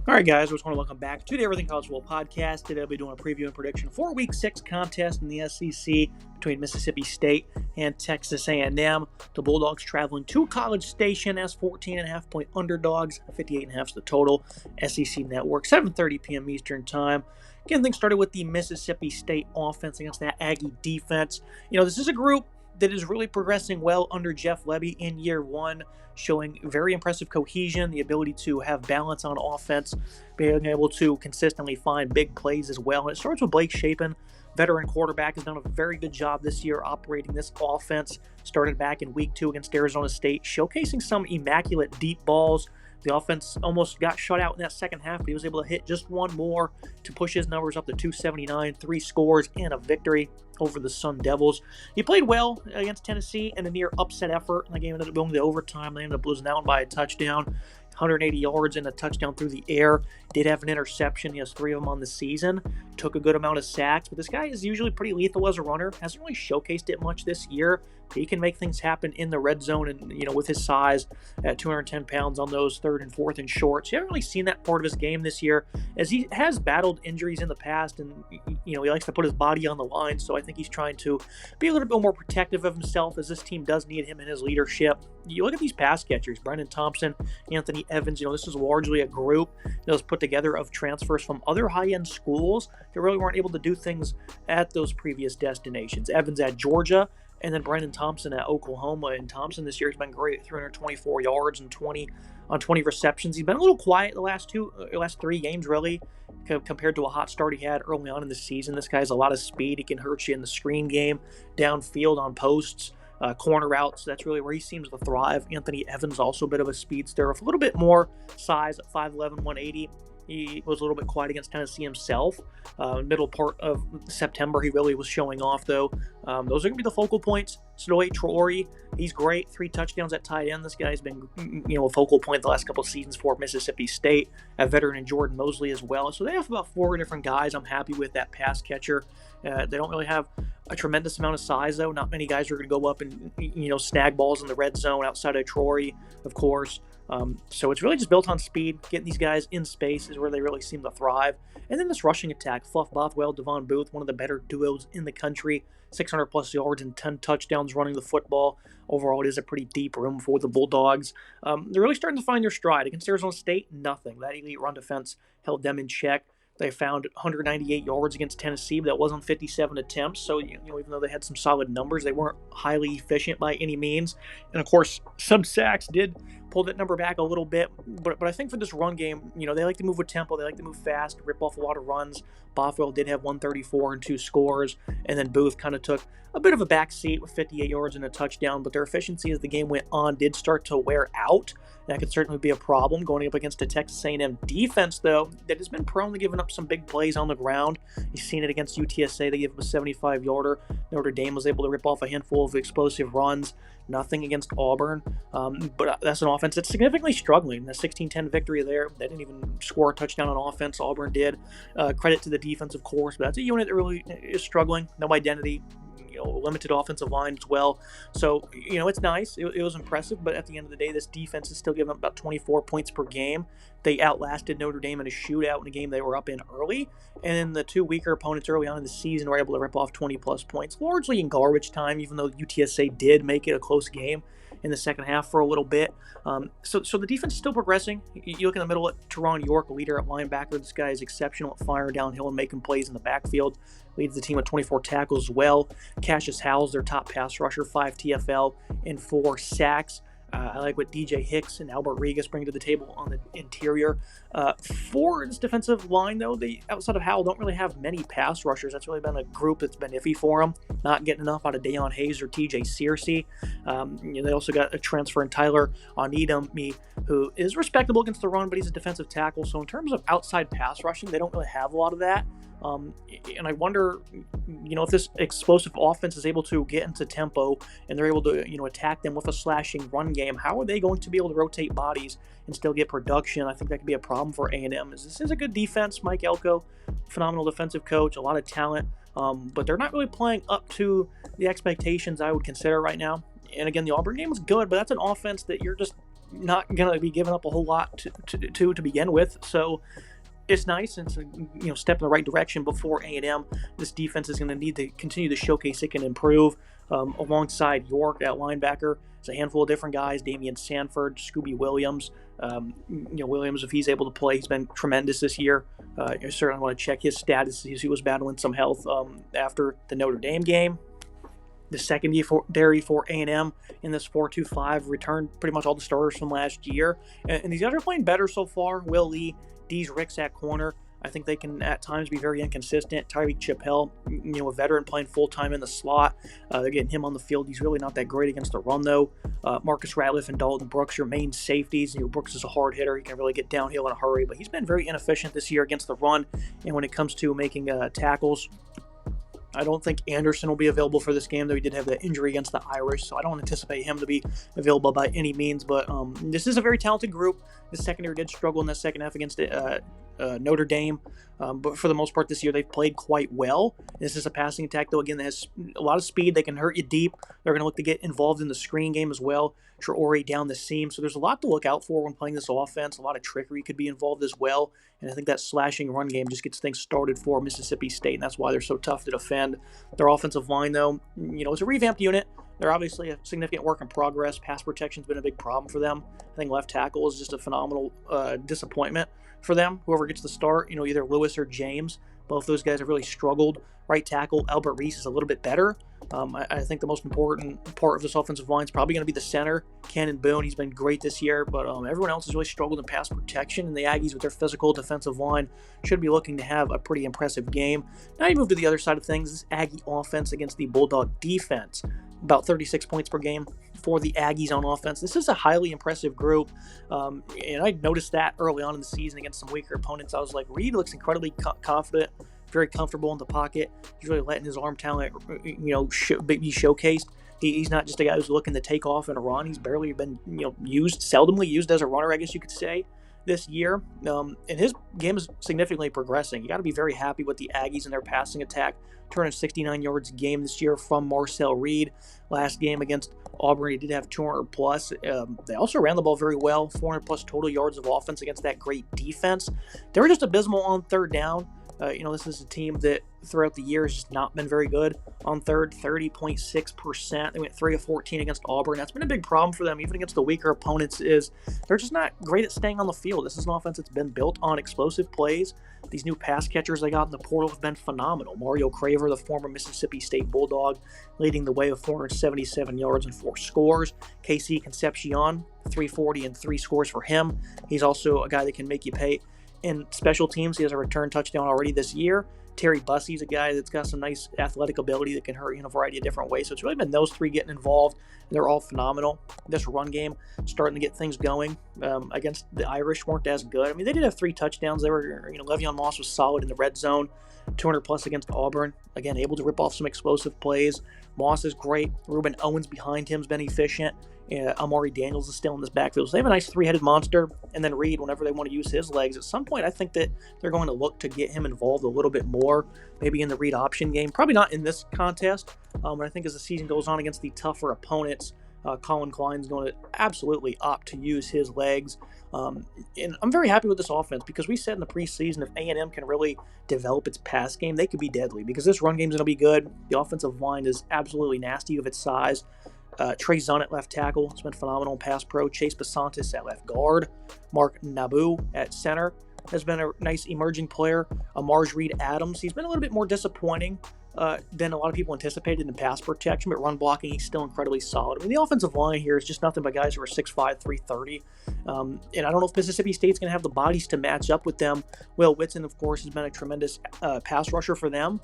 All right, guys, we just want to welcome back to the Everything College Football podcast. Today, I'll be doing a preview and prediction for Week 6 contest in the SEC between Mississippi State and Texas A&M. The Bulldogs traveling to College Station as 14.5-point underdogs, 58.5 is the total. SEC Network, 7:30 p.m. Eastern Time. Getting things started with the Mississippi State offense against that Aggie defense. This is a group that is really progressing well under Jeff Lebby in year one, showing very impressive cohesion, the ability to have balance on offense, being able to consistently find big plays as well. And it starts with Blake Shapen, veteran quarterback, has done a very good job this year operating this offense. Started back in week 2 against Arizona State, showcasing some immaculate deep balls. The offense almost got shut out in that second half, but he was able to hit just one more to push his numbers up to 279, 3 scores, and a victory over the Sun Devils. He played well against Tennessee in a near upset effort. The game ended up going to overtime. They ended up losing that one by a touchdown. 180 yards and a touchdown through the air. Did have an interception. He has 3 of them on the season. Took a good amount of sacks, but this guy is usually pretty lethal as a runner. Hasn't really showcased it much this year. But he can make things happen in the red zone, and with his size at 210 pounds on those 3rd and 4th and shorts. You haven't really seen that part of his game this year, as he has battled injuries in the past, and he likes to put his body on the line. So I think he's trying to be a little bit more protective of himself, as this team does need him in his leadership. You look at these pass catchers: Brendan Thompson, Anthony Evans. This is largely a group that was put together of transfers from other high-end schools that really weren't able to do things at those previous destinations. Evans at Georgia, and then Brendan Thompson at Oklahoma. And Thompson this year has been great, 324 yards and 20 receptions. He's been a little quiet the last 3 games, really, compared to a hot start he had early on in the season. This guy has a lot of speed. He can hurt you in the screen game, downfield on posts, corner routes. That's really where he seems to thrive. Anthony Evans, also a bit of a speedster, with a little bit more size at 5'11", 180. He was a little bit quiet against Tennessee himself. Middle part of September, he really was showing off, though. Those are going to be the focal points. Snowy Traore, he's great. 3 touchdowns at tight end. This guy's been, a focal point the last couple of seasons for Mississippi State. A veteran in Jordan Mosley as well. So they have about 4 different guys. I'm happy with that pass catcher. They don't really have a tremendous amount of size, though. Not many guys are going to go up and, snag balls in the red zone outside of Traore, of course. So it's really just built on speed. Getting these guys in space is where they really seem to thrive. And then this rushing attack: Fluff Bothwell, Devon Booth, one of the better duos in the country. 600-plus yards and 10 touchdowns running the football. Overall, it is a pretty deep room for the Bulldogs. They're really starting to find their stride. Against Arizona State, nothing. That elite run defense held them in check. They found 198 yards against Tennessee, but that was on 57 attempts. So, even though they had some solid numbers, they weren't highly efficient by any means. And, of course, some sacks did pull that number back a little bit. But I think for this run game, they like to move with tempo. They like to move fast, rip off a lot of runs. Bothwell did have 134 and 2 scores. And then Booth kind of took a bit of a back seat with 58 yards and a touchdown. But their efficiency as the game went on did start to wear out. That could certainly be a problem going up against a Texas A&M defense, though, that has been prone to giving up some big plays on the ground. You've seen it against UTSA. They gave up a 75-yarder. Notre Dame was able to rip off a handful of explosive runs. Nothing against Auburn. But that's an offense that's significantly struggling. The 16-10 victory there. They didn't even score a touchdown on offense. Auburn did. Credit to the defense, of course, but that's a unit that really is struggling. No identity. Limited offensive line as well. So, it's nice. It was impressive, but at the end of the day, this defense is still giving up about 24 points per game. They outlasted Notre Dame in a shootout in a game they were up in early, and then the 2 weaker opponents early on in the season were able to rip off 20-plus points, largely in garbage time, even though UTSA did make it a close game in the second half for a little bit. So the defense is still progressing. You look in the middle at Teron York, leader at linebacker. This guy is exceptional at firing downhill and making plays in the backfield. Leads the team with 24 tackles as well. Cassius Howell's their top pass rusher, 5 TFL and 4 sacks. I like what DJ Hicks and Albert Regas bring to the table on the interior. For this defensive line, though, they, outside of Howell, don't really have many pass rushers. That's really been a group that's been iffy for them. Not getting enough out of Deion Hayes or TJ Searcy. They also got a transfer in Tyler Onedami, who is respectable against the run, but he's a defensive tackle. So in terms of outside pass rushing, they don't really have a lot of that. And I wonder, if this explosive offense is able to get into tempo and they're able to, attack them with a slashing run game, how are they going to be able to rotate bodies and still get production? I think that could be a problem for A&M. This is a good defense. Mike Elko, phenomenal defensive coach, a lot of talent, but they're not really playing up to the expectations I would consider right now. And again, the Auburn game was good, but that's an offense that you're just not going to be giving up a whole lot to begin with. So it's nice and it's a step in the right direction. Before A&M, this defense is going to need to continue to showcase it can improve. Alongside York at linebacker, it's a handful of different guys: Damian Sanford, Scooby Williams. Williams, if he's able to play, he's been tremendous this year. I certainly want to check his status. He was battling some health after the Notre Dame game. The secondary for A&M in this 4-2-5 returned pretty much all the starters from last year. And these guys are playing better so far. Will Lee, Dees Ricks at corner. I think they can at times be very inconsistent. Tyreek Chappell, a veteran playing full-time in the slot. They're getting him on the field. He's really not that great against the run, though. Marcus Ratliff and Dalton Brooks, your main safeties. Brooks is a hard hitter. He can really get downhill in a hurry, but he's been very inefficient this year against the run. And when it comes to making tackles, I don't think Anderson will be available for this game, though he did have that injury against the Irish, so I don't anticipate him to be available by any means. But this is a very talented group. The secondary did struggle in the second half against Notre Dame, but for the most part this year they've played quite well. This is a passing attack, though, again, that has a lot of speed. They can hurt you deep. They're going to look to get involved in the screen game as well. Traore down the seam, so there's a lot to look out for when playing this offense. A lot of trickery could be involved as well, and I think that slashing run game just gets things started for Mississippi State, and that's why they're so tough to defend. Their offensive line, though, it's a revamped unit. They're obviously a significant work in progress. Pass protection's been a big problem for them. I think left tackle is just a phenomenal disappointment for them. Whoever gets the start, either Lewis or James, both those guys have really struggled. Right tackle, Albert Reese, is a little bit better. I think the most important part of this offensive line is probably going to be the center, Cannon Boone. He's been great this year, but everyone else has really struggled in pass protection, and the Aggies with their physical defensive line should be looking to have a pretty impressive game. Now you move to the other side of things. This Aggie offense against the Bulldog defense. About 36 points per game for the Aggies on offense. This is a highly impressive group, and I noticed that early on in the season against some weaker opponents. I was like, Reed looks incredibly confident, very comfortable in the pocket. He's really letting his arm talent, be showcased. He's not just a guy who's looking to take off and run. He's barely been, seldomly used as a runner, I guess you could say, this year. And his game is significantly progressing. You got to be very happy with the Aggies and their passing attack. 269 yards a game this year from Marcel Reed. Last game against Auburn, he did have 200 plus. They also ran the ball very well, 400 plus total yards of offense against that great defense. They were just abysmal on third down. This is a team that throughout the year has just not been very good on third, 30.6%. They went 3 of 14 against Auburn. That's been a big problem for them, even against the weaker opponents, is they're just not great at staying on the field. This is an offense that's been built on explosive plays. These new pass catchers they got in the portal have been phenomenal. Mario Craver, the former Mississippi State Bulldog, leading the way with 477 yards and 4 scores. KC Concepcion, 340 and 3 scores for him. He's also a guy that can make you pay. In special teams, he has a return touchdown already this year. Terry Bussey's a guy that's got some nice athletic ability that can hurt you in a variety of different ways. So it's really been those three getting involved. They're all phenomenal. This run game starting to get things going. Against the Irish weren't as good. I mean, they did have 3 touchdowns. They were, Le'Veon Moss was solid in the red zone. 200 plus against Auburn. Again, able to rip off some explosive plays. Moss is great. Ruben Owens behind him has been efficient. Amari Daniels is still in this backfield. So they have a nice 3-headed monster. And then Reed, whenever they want to use his legs, at some point I think that they're going to look to get him involved a little bit more, maybe in the Reed option game. Probably not in this contest, but I think as the season goes on against the tougher opponents, Colin Klein's going to absolutely opt to use his legs. And I'm very happy with this offense because we said in the preseason if A&M can really develop its pass game, they could be deadly because this run game is going to be good. The offensive line is absolutely nasty of its size. Trey Zunn at left tackle has been phenomenal in pass pro. Chase Basantis at left guard. Mark Nabu at center has been a nice emerging player. Amarj Reed Adams, he's been a little bit more disappointing than a lot of people anticipated in pass protection, but run blocking, he's still incredibly solid. I mean, the offensive line here is just nothing but guys who are 6'5", 330. And I don't know if Mississippi State's going to have the bodies to match up with them. Will Whitson, of course, has been a tremendous pass rusher for them,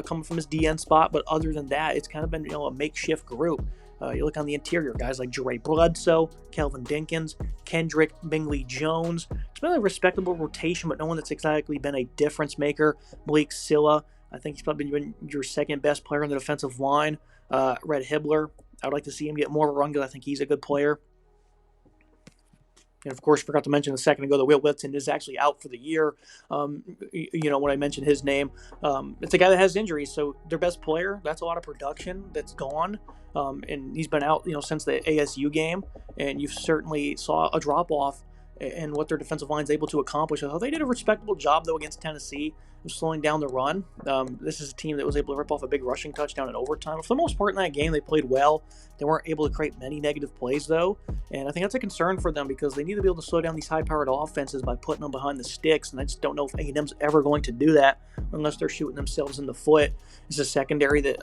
coming from his DN spot, but other than that, it's kind of been a makeshift group. You look on the interior, guys like Jere Bledsoe, Kelvin Dinkins, Kendrick Bingley Jones. It's been a respectable rotation, but no one that's exactly been a difference maker. Malik Silla, I think he's probably been your second best player on the defensive line. Red Hibbler, I would like to see him get more of a run because I think he's a good player. And of course, forgot to mention a second ago that Will Whitson is actually out for the year. When I mentioned his name, it's a guy that has injuries. So their best player, that's a lot of production that's gone. And he's been out, since the ASU game. And you certainly saw a drop off in what their defensive line is able to accomplish. I thought they did a respectable job, though, against Tennessee of slowing down the run. This is a team that was able to rip off a big rushing touchdown in overtime. For the most part in that game, they played well. They weren't able to create many negative plays, though. And I think that's a concern for them because they need to be able to slow down these high-powered offenses by putting them behind the sticks. And I just don't know if A&M's ever going to do that unless they're shooting themselves in the foot. It's a secondary that,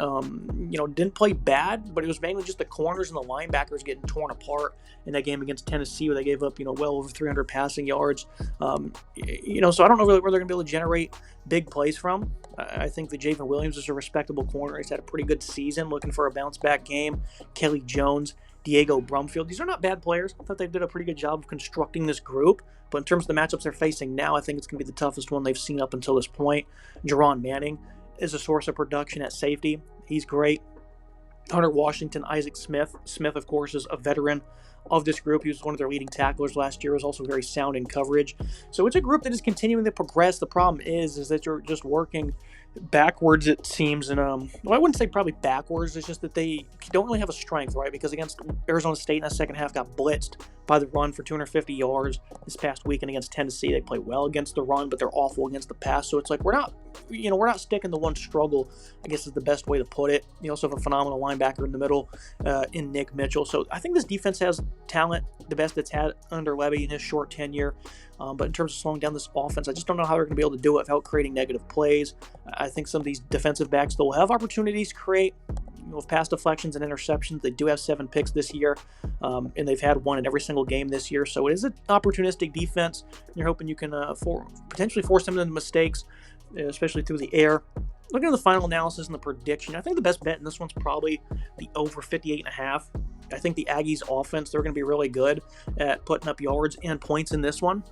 didn't play bad, but it was mainly just the corners and the linebackers getting torn apart in that game against Tennessee where they gave up, well over 300 passing yards. So I don't know really where they're going to be able to generate big plays from. I think that Javen Williams is a respectable corner. He's had a pretty good season, looking for a bounce-back game. Kelly Jones, Diego Brumfield. These are not bad players. I thought they did a pretty good job of constructing this group. But in terms of the matchups they're facing now, I think it's going to be the toughest one they've seen up until this point. Jerron Manning is a source of production at safety. He's great. Hunter Washington, Isaac Smith. Smith, of course, is a veteran of this group. He was one of their leading tacklers last year. Was also very sound in coverage. So it's a group that is continuing to progress. The problem is that you're just working backwards, it seems. And I wouldn't say probably backwards. It's just that they don't really have a strength, right? Because against Arizona State in that second half got blitzed by the run for 250 yards this past weekend against Tennessee. They play well against the run, but they're awful against the pass. So it's like we're not sticking to one struggle, I guess is the best way to put it. You also have a phenomenal linebacker in the middle in Nick Mitchell. So I think this defense has talent, the best it's had under Levy in his short tenure. But in terms of slowing down this offense, I just don't know how they're going to be able to do it without creating negative plays. I think some of these defensive backs, they'll have opportunities to create with pass deflections and interceptions. They do have 7 picks this year, and they've had 1 in every single game this year. So it is an opportunistic defense. You're hoping you can potentially force them into mistakes, especially through the air. Looking at the final analysis and the prediction, I think the best bet in this one's probably the over 58.5. I think the Aggies offense, they're going to be really good at putting up yards and points in this one.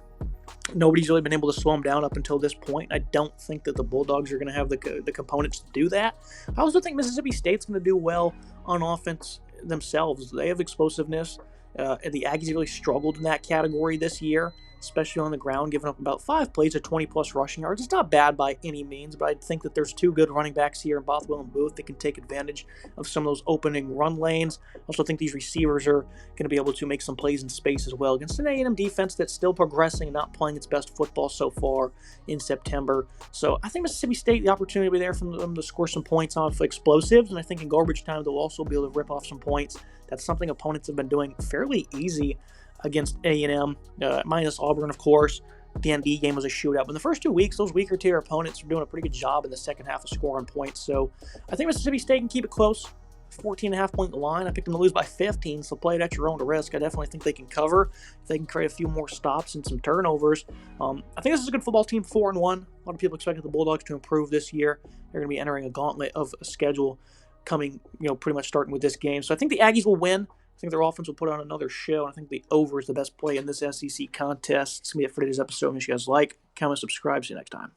Nobody's really been able to slow them down up until this point. I don't think that the Bulldogs are going to have the components to do that. I also think Mississippi State's going to do well on offense themselves. They have explosiveness. And the Aggies really struggled in that category this year, especially on the ground, giving up about 5 plays of 20-plus rushing yards. It's not bad by any means, but I think that there's 2 good running backs here in Bothwell and Booth that can take advantage of some of those opening run lanes. I also think these receivers are going to be able to make some plays in space as well against an A&M defense that's still progressing and not playing its best football so far in September. So I think Mississippi State, the opportunity will be there for them to score some points off explosives, and I think in garbage time they'll also be able to rip off some points. That's something opponents have been doing fairly easy against A&M, minus Auburn, of course. The ND game was a shootout. But in the first 2 weeks, those weaker tier opponents are doing a pretty good job in the second half of scoring points. So I think Mississippi State can keep it close. 14.5 point line. I picked them to lose by 15, so play it at your own risk. I definitely think they can cover if they can create a few more stops and some turnovers. I think this is a good football team, 4-1. A lot of people expected the Bulldogs to improve this year. They're going to be entering a gauntlet of a schedule coming, pretty much starting with this game. So I think the Aggies will win. I think their offense will put on another show. I think the over is the best play in this SEC contest. It's going to be it for today's episode. Make sure you guys like, comment, subscribe. See you next time.